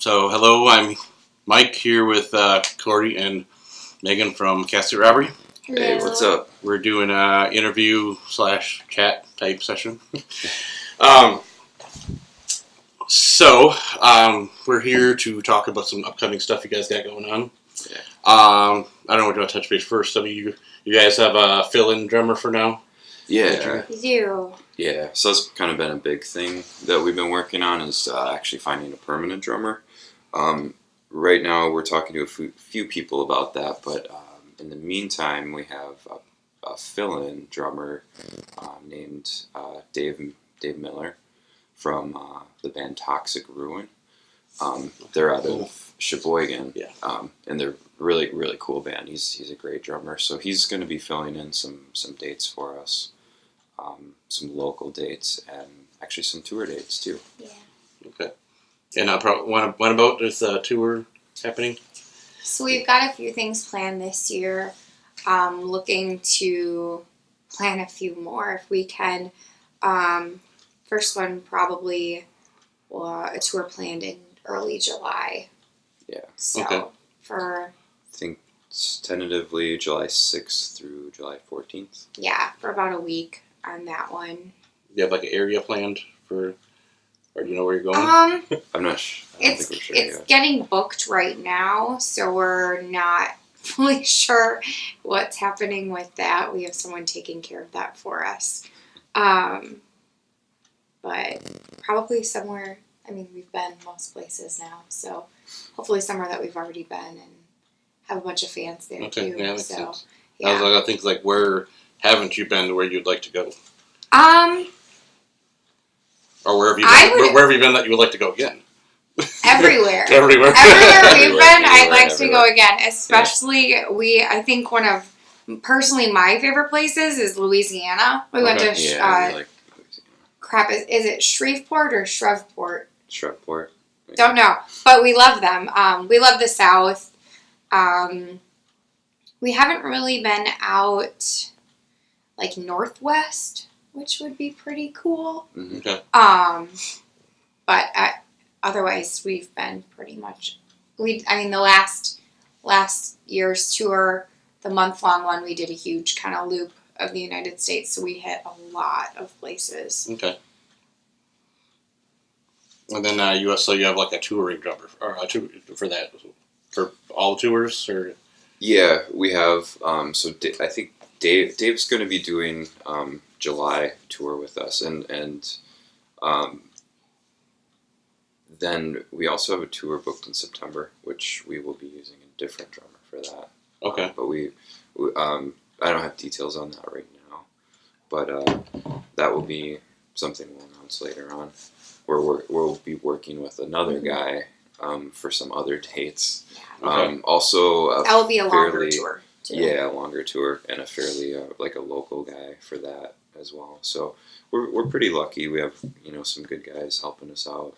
So, hello, I'm Mike here with Cory and Megan from Casket Robbery. Hello. Hey, what's up? We're doing an interview / chat type session. um, we're here to talk about some upcoming stuff you guys got going on. Yeah. I don't know what you want to touch base first. Some of you guys have a fill-in drummer for now? Yeah. We do. Yeah, so that's kind of been a big thing that we've been working on is actually finding a permanent drummer. Right now we're talking to a few people about that, but in the meantime we have a fill-in drummer named Dave Miller from the band Toxic Ruin. They're out of Sheboygan, and they're really, really cool band. He's a great drummer, so he's going to be filling in some dates for us. Some local dates and actually some tour dates too. Yeah. Okay. And when about is the tour happening? So we've got a few things planned this year. Looking to plan a few more if we can. First one probably a tour planned in early July. Yeah. So Okay. for I think it's tentatively July 6th through July 14th. for about a week on that one. Do you have like an area planned for, or do you know where you're going? I'm not sure. I don't think we're sure It's yet. getting booked right now, so we're not fully sure what's happening with that. We have someone taking care of that for us. But probably somewhere, we've been most places now, so hopefully somewhere that we've already been and have a bunch of fans there Okay, too. yeah, makes So, sense. yeah. I was think like where haven't you been where you'd like to go? Or where have you been? Where have you been that you would like to go again? Everywhere. Everywhere. Everywhere we've been, I'd Everywhere, like to go everywhere. again. Especially, I think one of, personally, my favorite places is Louisiana. We went to, Yeah, we like is it Shreveport or Shreveport? Shreveport. Don't know. But we love them. We love the South. We haven't really been out, like, Northwest, which would be pretty cool. Mm-hmm. Okay. But otherwise, we've been pretty much. The last year's tour, the month-long one, we did a huge kind of loop of the United States, so we hit a lot of places. Okay. And then you have like a touring drummer or a tour for that for all tours or. Yeah, we have. So I think Dave's going to be doing July tour with us, and then we also have a tour booked in September, which we will be using a different drummer for that. Okay. But we I don't have details on that right now, but that will be something we'll announce later on. We'll be working with another guy for some other dates. Okay. Also, That will be a longer tour, too. Yeah, a longer tour, and a fairly like a local guy for that as well. So we're pretty lucky. We have some good guys helping us out,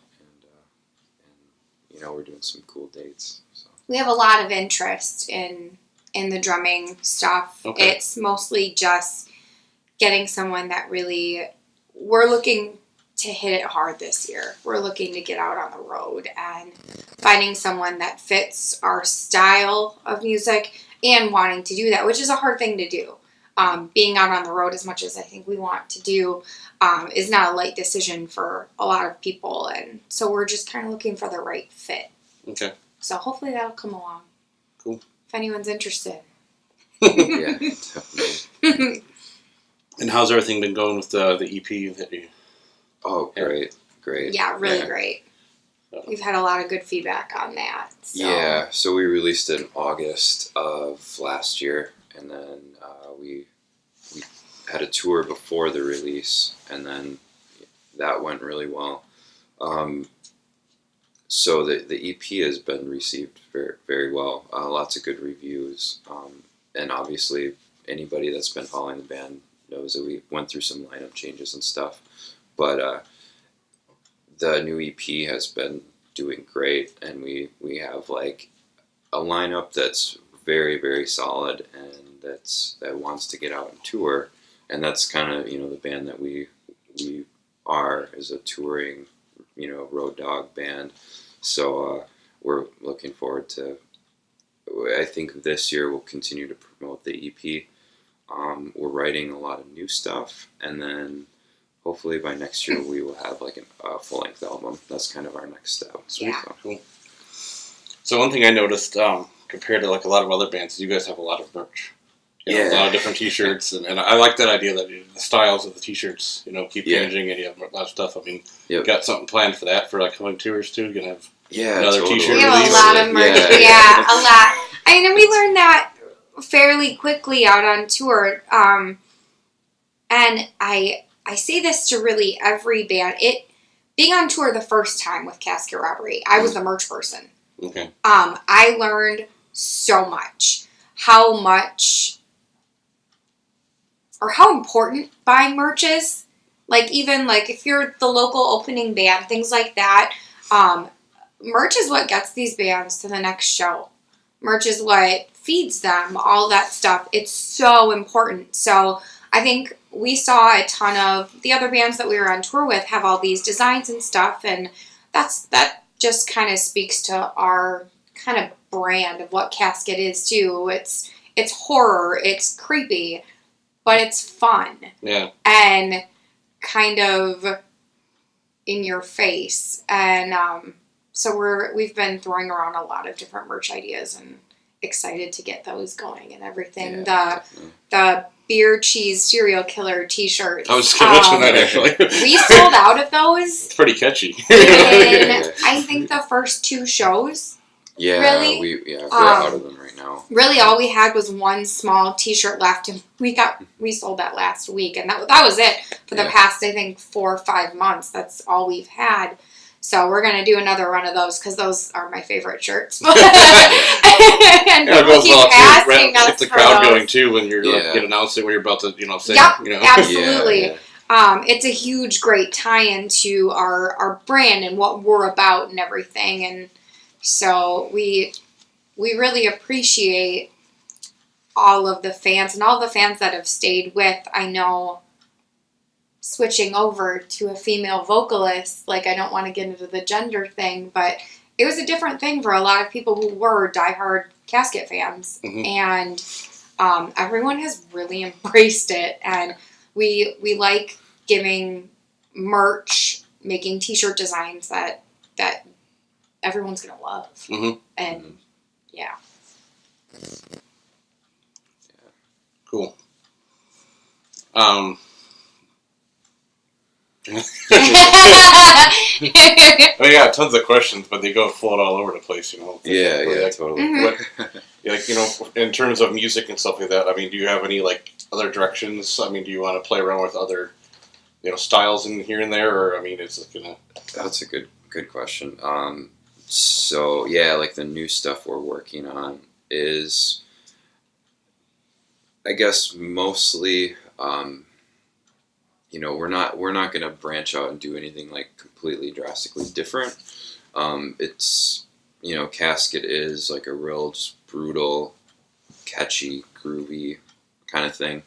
and we're doing some cool dates. So We have a lot of interest in the drumming stuff. Okay. It's mostly just getting someone that really, we're looking to hit it hard this year. We're looking to get out on the road and finding someone that fits our style of music and wanting to do that, which is a hard thing to do. Being out on the road as much as I think we want to do is not a light decision for a lot of people, and so we're just kind of looking for the right fit. Okay. So hopefully that'll come along. Cool. If anyone's interested. yeah, definitely. And how's everything been going with the EP that you? Oh, great. Yeah, really Yeah. great. We've had a lot of good feedback on that. So. Yeah, so we released it in August of last year, and then we had a tour before the release, and then that went really well. So the EP has been received very, very well. Lots of good reviews, and obviously anybody that's been following the band knows that we went through some lineup changes and stuff. But the new EP has been doing great, and we have like a lineup that's very, very solid, and that wants to get out and tour, and that's kind of the band that we are, is a touring road dog band. So we're looking forward to. I think this year we'll continue to promote the EP. We're writing a lot of new stuff, and then hopefully by next year we will have like a full-length album. That's kind of our next step. Sweet. Yeah. Cool. So one thing I noticed compared to like a lot of other bands is you guys have a lot of merch. You know, a lot of different T-shirts, and I like that idea that the styles of the T-shirts, keep changing, and you have a lot of stuff. I mean, you got something planned for that for like coming tours too. You're gonna have another totally. T-shirt We have release. a lot of merch. Yeah, a lot. I mean, we learned that fairly quickly out on tour. And I say this to really every band. Being on tour the first time with Casket Robbery, I was the merch person. Okay. I learned so much. How important buying merch is. Like, even, like, if you're the local opening band, things like that, merch is what gets these bands to the next show. Merch is what feeds them, all that stuff. It's so important. So, I think we saw a ton of the other bands that we were on tour with have all these designs and stuff, and that just kind of speaks to our kind of brand of what Casket is, too. It's horror, it's creepy, but it's fun. Yeah. And kind of in your face. And so we've been throwing around a lot of different merch ideas and excited to get those going and everything. The beer cheese serial killer t-shirts. I was just going to mention that actually. We sold out of those. It's pretty catchy. In, I think the first 2 shows. Yeah, Really? we're out of them right now. Really, all we had was one small T-shirt left, and we sold that last week, and that was it for the past, I think, 4 or 5 months. That's all we've had. So we're gonna do another run of those because those are my favorite shirts. And people keep asking us Get the for crowd those. going too when you're get announcing when you're about to sing. Yep, absolutely. Yeah. It's a huge, great tie-in to our brand and what we're about and everything, and so we really appreciate all of the fans and all the fans that have stayed with. I know switching over to a female vocalist, like, I don't want to get into the gender thing, but it was a different thing for a lot of people who were diehard Casket fans. Mm-hmm. And everyone has really embraced it. And we like giving merch, making t-shirt designs that everyone's going to love. Mm-hmm. And, yeah. Cool. I got tons of questions, but they go float all over the place, Yeah, totally. What, in terms of music and stuff like that, I mean, do you have any, like, other directions? I mean, do you want to play around with other, styles in here and there, or, I mean, it's gonna... That's a good question. So, yeah, like, the new stuff we're working on is, I guess, mostly... we're not gonna branch out and do anything like completely drastically different. It's Casket is like a real just brutal, catchy, groovy kind of thing.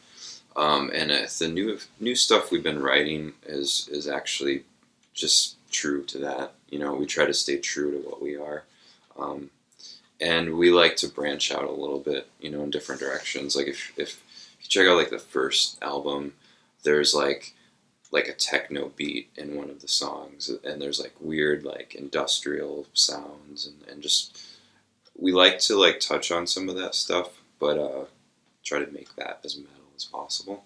And the new stuff we've been writing is actually just true to that. We try to stay true to what we are. And we like to branch out a little bit, in different directions. Like if you check out like the first album, there's like a techno beat in one of the songs, and there's like weird like industrial sounds, and just we like to like touch on some of that stuff, but try to make that as metal as possible.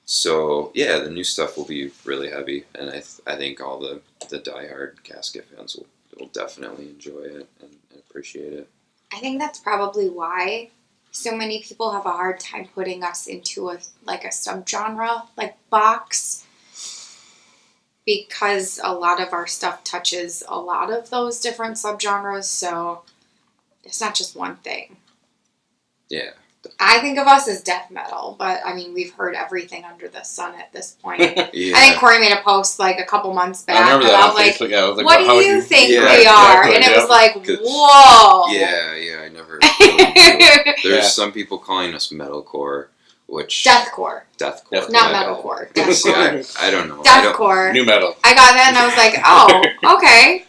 So yeah, the new stuff will be really heavy, and I think all the diehard Casket fans will definitely enjoy it and appreciate it. I think that's probably why so many people have a hard time putting us into a subgenre like box, because a lot of our stuff touches a lot of those different subgenres, so it's not just one thing. Yeah. I think of us as death metal, but I mean, we've heard everything under the sun at this point. Yeah. I think Cory made a post like a couple months back. I remember that about, on like, Facebook. Yeah, I was like, what do you think we are? exactly, And it was like, 'Cause- whoa. Yeah, I never. Really There's some people calling us metalcore, which Deathcore. deathcore, Not my metalcore. bad. See, Deathcore. I don't know. Deathcore. New metal. I got that and I was like, oh, okay.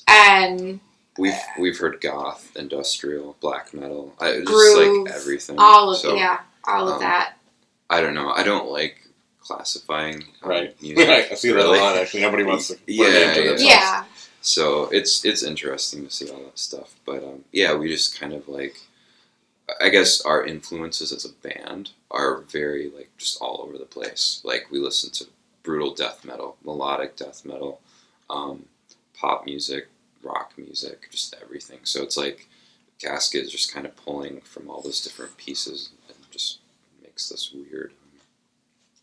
And We've heard goth, industrial, black metal, just groove, like everything. All of So, that. I don't know. I don't like classifying Right. music. I see that really. a lot, actually. Nobody wants to put a Yeah, name to yeah. themselves. Yeah. So it's interesting to see all that stuff. But yeah, we just kind of like, I guess our influences as a band are very like just all over the place. Like we listen to brutal death metal, melodic death metal, pop music, rock music, just everything. So it's like Casket is just kind of pulling from all those different pieces and just makes this weird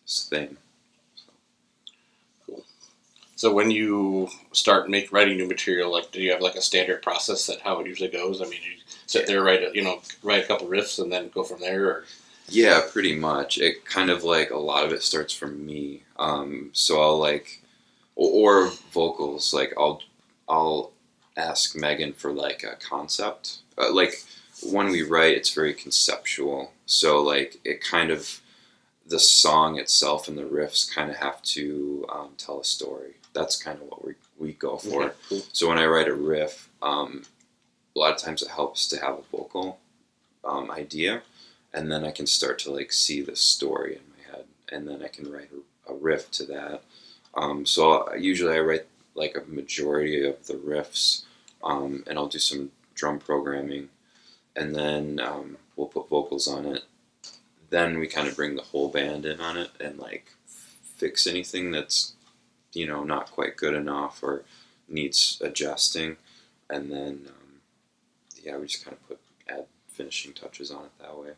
this thing. So when you start writing new material, like, do you have like a standard process that how it usually goes? I mean, you sit there, write a couple riffs, and then go from there. Or Yeah, pretty much. It kind of like a lot of it starts from me. So I'll like, or vocals. Like I'll ask Megan for like a concept. Like when we write, it's very conceptual. So like it kind of, the song itself and the riffs kind of have to tell a story. That's kind of what we go for. Okay, cool. So when I write a riff, a lot of times it helps to have a vocal idea, and then I can start to like see the story in my head, and then I can write a riff to that. So usually I write like a majority of the riffs, and I'll do some drum programming, and then we'll put vocals on it. Then we kind of bring the whole band in on it and like fix anything that's, not quite good enough or needs adjusting, and then we just kind of add finishing touches on it that way.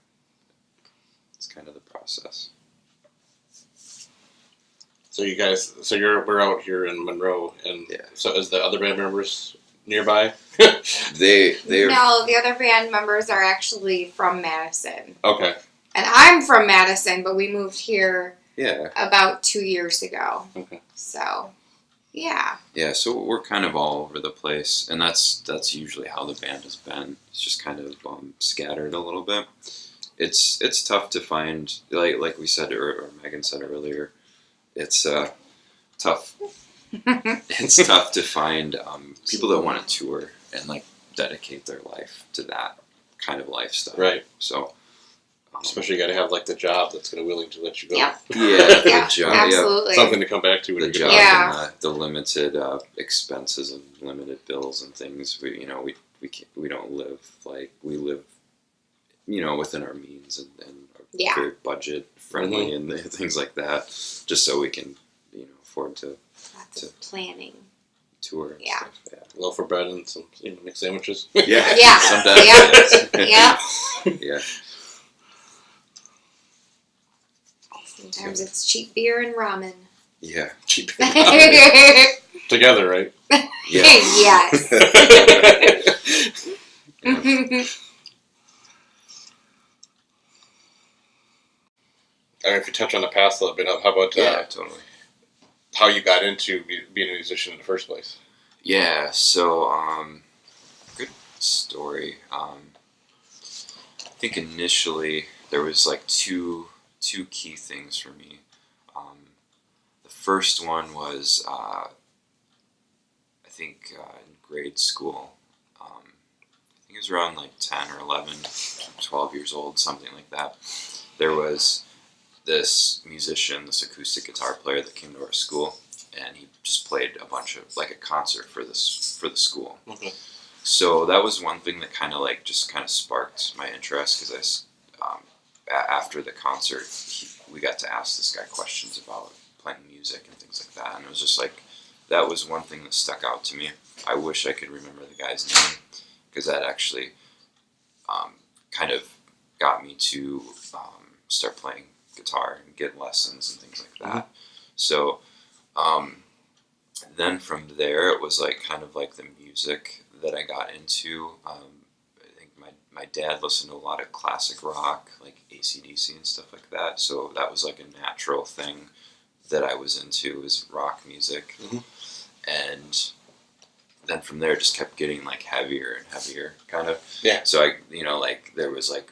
It's kind of the process. So you guys, we're out here in Monroe, and Yeah. So is the other band members nearby? They're No, the other band members are actually from Madison. Okay. And I'm from Madison, but we moved here yeah. about 2 years ago. Okay. So, yeah. Yeah, so we're kind of all over the place, and that's usually how the band has been. It's just kind of scattered a little bit. It's tough to find, like we said, or Megan said earlier, it's tough. It's tough to find people that want to tour and like dedicate their life to that kind of lifestyle. Right. So, especially you got to have like the job that's going to willing to let you go. Yep. Yeah, Yeah, the job. absolutely. Something to come back to when The you get job back. Yeah. and the limited expenses and limited bills and things. We don't live like we live, within our means and are Yeah. very budget friendly and things like that, just so we can afford to Lots of planning. tour and Yeah. stuff. Yeah. Loaf of bread and some mixed sandwiches. Yeah. Yeah. Sometimes. Yep. Yep. Yeah. Sometimes it's cheap beer and ramen. Yeah. Cheap. Yes. Together, right? Yeah. I mean, if you touch on the past a little bit, how about Yeah, totally. how you got into being a musician in the first place? Yeah, so good story. I think initially there was like two key things for me. The first one was I think in grade school. I think it was around like 10 or 11, 12 years old, something like that. There was this musician, this acoustic guitar player that came to our school, and he just played a bunch of like a concert for the school. Okay. So that was one thing that kind of sparked my interest, because after the concert we got to ask this guy questions about playing music and things like that, and it was just like that was one thing that stuck out to me. I wish I could remember the guy's name, because that actually kind of got me to start playing guitar and get lessons and things like that. Mm-hmm. So then from there it was like kind of like the music that I got into. I think my dad listened to a lot of classic rock, like AC/DC and stuff like that, so that was like a natural thing that I was into, was rock music. Mm-hmm. And then from there it just kept getting like heavier and heavier, kind of. Yeah. So I, like there was like,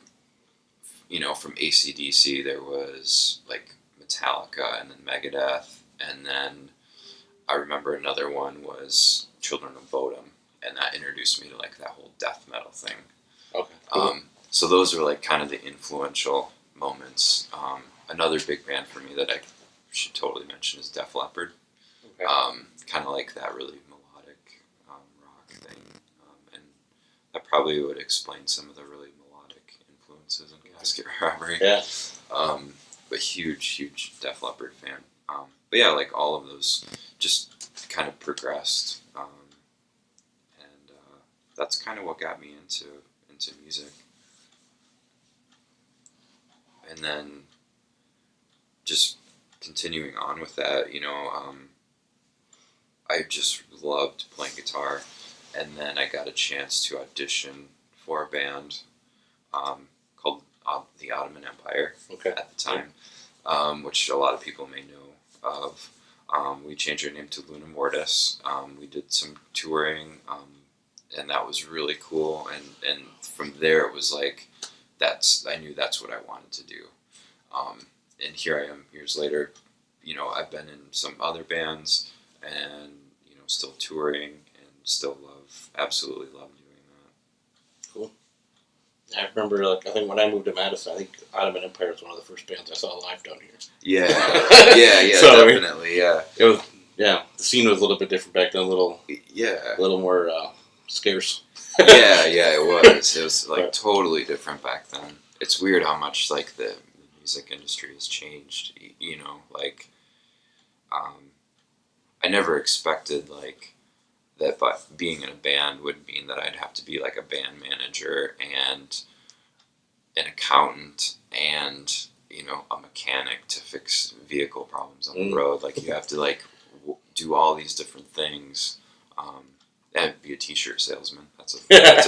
from AC/DC there was like Metallica and then Megadeth, and then I remember another one was Children of Bodom, and that introduced me to like that whole death metal thing. Okay. Cool. So those were like kind of the influential moments. Another big band for me that I should totally mention is Def Leppard. Okay. Kind of like that really melodic rock thing, and that probably would explain some of the really melodic influences in Casket Robbery. Yeah. But huge Def Leppard fan. But yeah, like all of those just kind of progressed, and that's kind of what got me into music. And then just continuing on with that, you know, I just loved playing guitar, and then I got a chance to audition for a band called the Ottoman Empire at the time, which a lot of people may know of. We changed our name to Luna Mortis. We did some touring, and that was really cool. And from there, it was like, I knew that's what I wanted to do. And here I am years later. You know, I've been in some other bands, and you know, still touring, and still absolutely love doing that. Cool. I remember, like, I think when I moved to Madison, I think Ottoman Empire was one of the first bands I saw live down here. Yeah, yeah, So, definitely, yeah. It was, the scene was a little bit different back then, a little more scarce. yeah, it was. It was like totally different back then. It's weird how much like the music industry has changed. You know, like I never expected like that, but being in a band would mean that I'd have to be like a band manager and an accountant and, you know, a mechanic to fix vehicle problems on the road. Like you have to like do all these different things. And be a t-shirt salesman. That's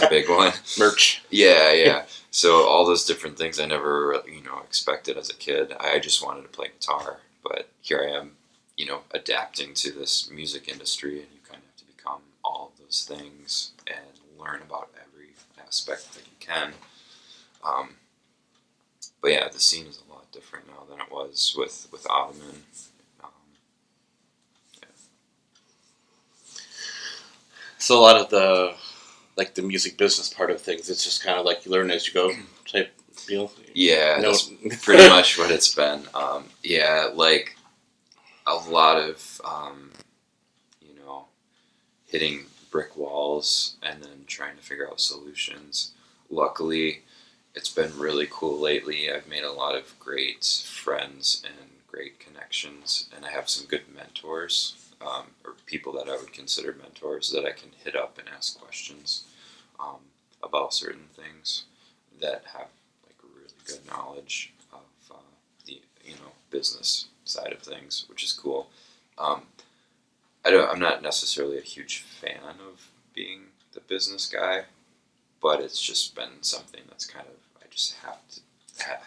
a big one. Merch. Yeah. So all those different things I never, you know, expected as a kid. I just wanted to play guitar, but here I am, you know, adapting to this music industry, and you kind of have to become all of those things and learn about every aspect that you can. But yeah, the scene is a lot different now than it was with Ottoman. So a lot of the music business part of things, it's just kind of like you learn as you go type deal. Yeah, that's pretty much what it's been. Yeah, like a lot of, you know, hitting brick walls and then trying to figure out solutions. Luckily, it's been really cool lately. I've made a lot of great friends and great connections, and I have some good mentors. Or people that I would consider mentors that I can hit up and ask questions about certain things that have like really good knowledge of the business side of things, which is cool. I'm not necessarily a huge fan of being the business guy, but it's just been something that's kind of I just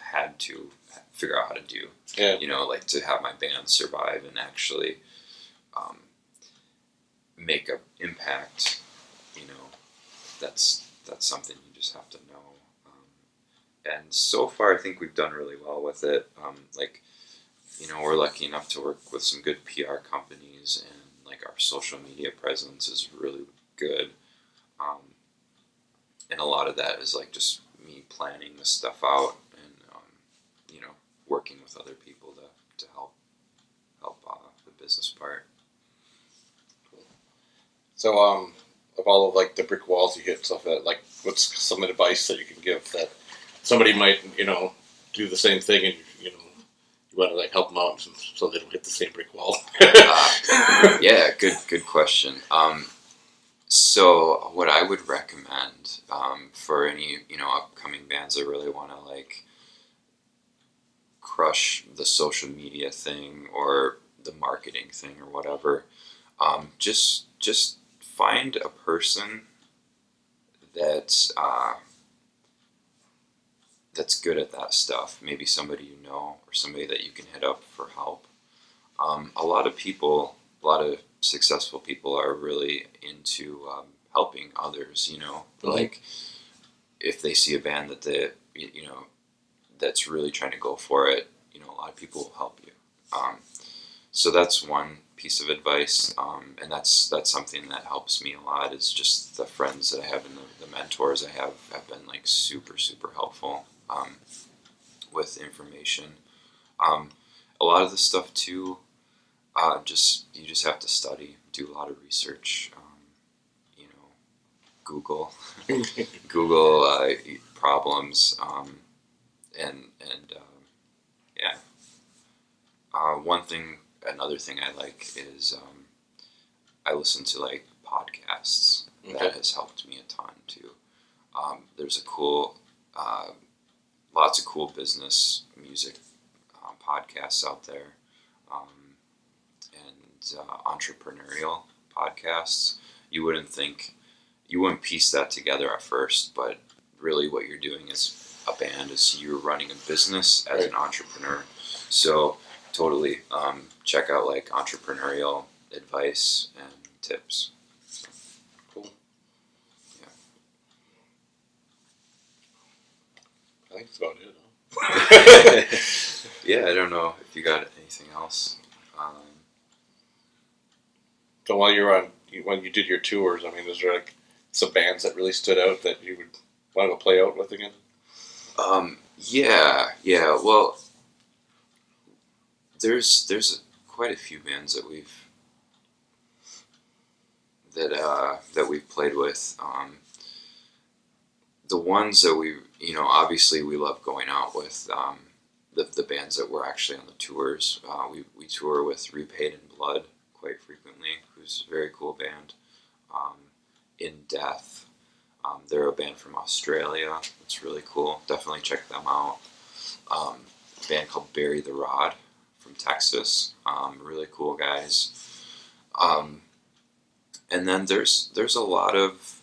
had to figure out how to do. Yeah. You know, like to have my band survive and actually make an impact, you know, that's something you just have to know. And so far, I think we've done really well with it. Like, you know, we're lucky enough to work with some good PR companies, and like our social media presence is really good. And a lot of that is like just me planning this stuff out and, you know, working with other people to help the business part. So, of all of like the brick walls you hit, stuff that like, what's some advice that you can give that somebody might, you know, do the same thing, and you know, you want to like help them out so they don't hit the same brick wall? Yeah, good question. So what I would recommend for any, you know, upcoming bands that really want to like crush the social media thing or the marketing thing or whatever, just find a person that's good at that stuff. Maybe somebody you know, or somebody that you can hit up for help. A lot of successful people are really into helping others. You know, like if they see a band that that's really trying to go for it, you know, a lot of people will help you. So that's one piece of advice, and that's something that helps me a lot. Is just the friends that I have and the mentors I have been like super super helpful with information. A lot of the stuff too, you just have to study, do a lot of research. Google, Google problems, and yeah. Another thing I like is I listen to like podcasts. Okay. That has helped me a ton too. There's lots of cool business music podcasts out there, and entrepreneurial podcasts. You wouldn't piece that together at first, but really what you're doing as a band is you're running a business as an entrepreneur. So totally check out like entrepreneurial advice and tips. Cool. Yeah. I think that's about it. Huh? Yeah, I don't know if you got anything else. So when you did your tours, I mean, is there like some bands that really stood out that you would want to play out with again? Yeah. Well, there's quite a few bands that we've played with. The ones that obviously we love going out with. The bands that were actually on the tours. We tour with Repaid in Blood quite frequently, who's a very cool band. In Death. They're a band from Australia. It's really cool. Definitely check them out. A band called Bury the Rod from Texas. Really cool guys. And then there's a lot of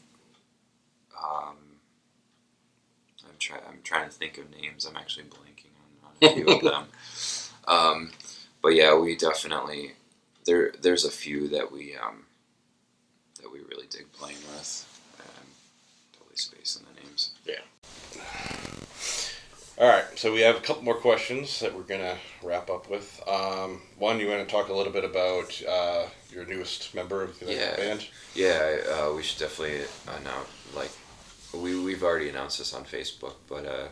I'm trying to think of names. I'm actually blanking on a few of them. But yeah, we definitely there's a few that we really dig playing with. Totally spacing the names. Yeah. All right, so we have a couple more questions that we're gonna wrap up with. One, you want to talk a little bit about your newest member of the band? Yeah, we should definitely announce. Like, we've already announced this on Facebook, but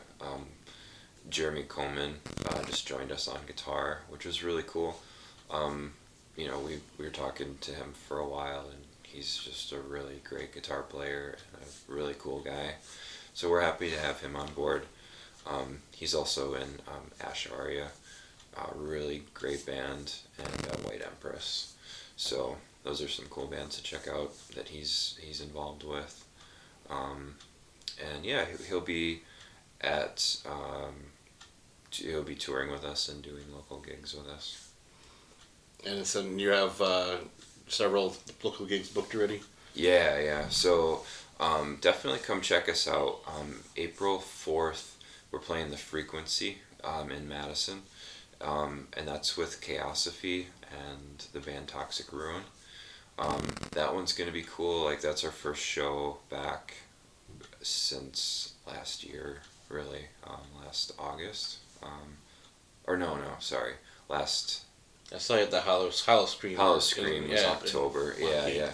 Jeremy Coleman just joined us on guitar, which was really cool. We were talking to him for a while, and he's just a really great guitar player and a really cool guy. So we're happy to have him on board. He's also in Ash Aria, a really great band, and White Empress. So those are some cool bands to check out that he's involved with. And yeah, he'll be touring with us and doing local gigs with us. And so you have several local gigs booked already? Yeah. So definitely come check us out. April 4th, we're playing The Frequency in Madison. And that's with Chaosophy and the band Toxic Ruin. That one's going to be cool. Like, that's our first show back since last year, really. Last August. I saw you at the Hollow Scream. Hollow Scream was yeah, October. Yeah.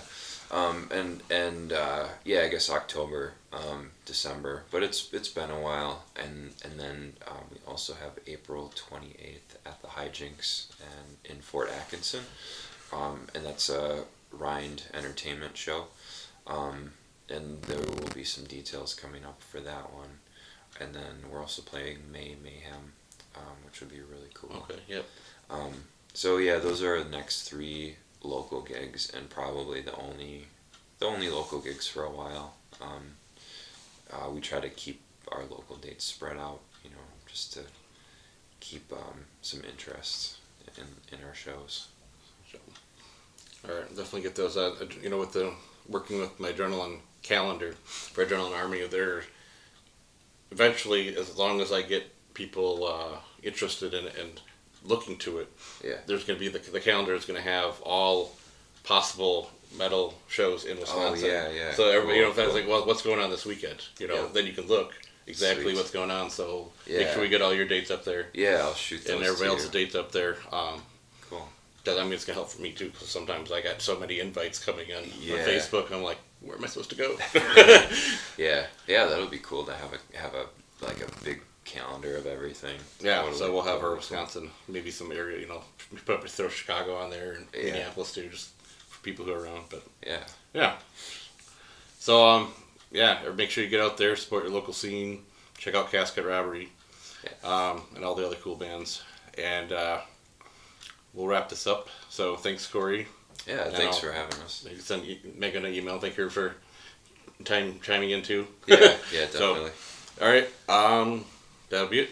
I guess October, December, but it's been a while, and then we also have April 28th at the Hijinks and in Fort Atkinson, and that's a Rind Entertainment show, and there will be some details coming up for that one, and then we're also playing May Mayhem, which would be really cool. Okay. Yep. So yeah, those are the next 3 local gigs, and probably the only local gigs for a while. We try to keep our local dates spread out, just to keep some interest in our shows. So, all right, definitely get those out. With the working with my adrenaline calendar for Adrenaline Army, they're eventually, as long as I get people interested in it and looking to it, there's going to be the calendar is going to have all possible metal shows in Wisconsin. Oh, yeah. So everybody, cool, if that's like, well, what's going on this weekend? Then you can look exactly Sweet. what's going on. So make sure we get all your dates up there. Yeah, I'll shoot those and everybody too. else's dates up there. Cool. it's gonna help for me too. Because sometimes I got so many invites coming in on Yeah. Facebook. I'm like, where am I supposed to go? Yeah, that would be cool to have a like a big calendar of everything. Yeah, Totally. so we'll have our Wisconsin, maybe some area, probably throw Chicago on there and Minneapolis too, just for people who are around. But yeah. So make sure you get out there, support your local scene, check out Casket Robbery, and all the other cool bands, and we'll wrap this up. So thanks, Cory. Yeah, thanks for having us. Maybe send Megan an email. Thank her for chiming in too. Yeah, definitely. So, all right, that'll be it.